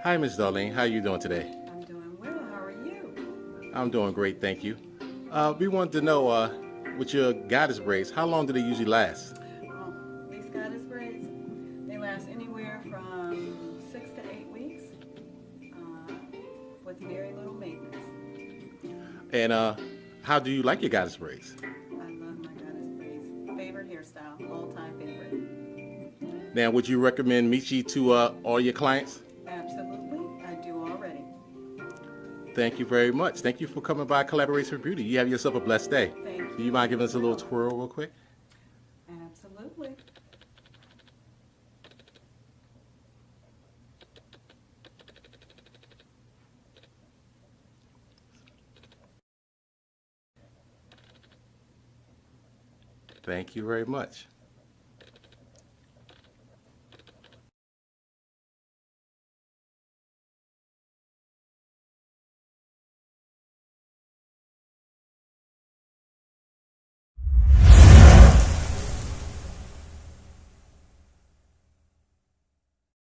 Hi, Miss Darlene. How you doing today? I'm doing well. How are you? I'm doing great, thank you. We wanted to know, with your goddess braids, how long do they usually last? Oh, these goddess braids, they last anywhere from 6 to 8 weeks uh, with very little maintenance. And how do you like your goddess braids? I love my goddess braids. Favorite hairstyle, all time favorite. Now, would you recommend Michi to all your clients? Absolutely, I do already. Thank you very much. Thank you for coming by Collaboration for Beauty. You have yourself a blessed day. Thank Do you you. mind You giving as us a little well. twirl real quick? Absolutely. Thank you very much.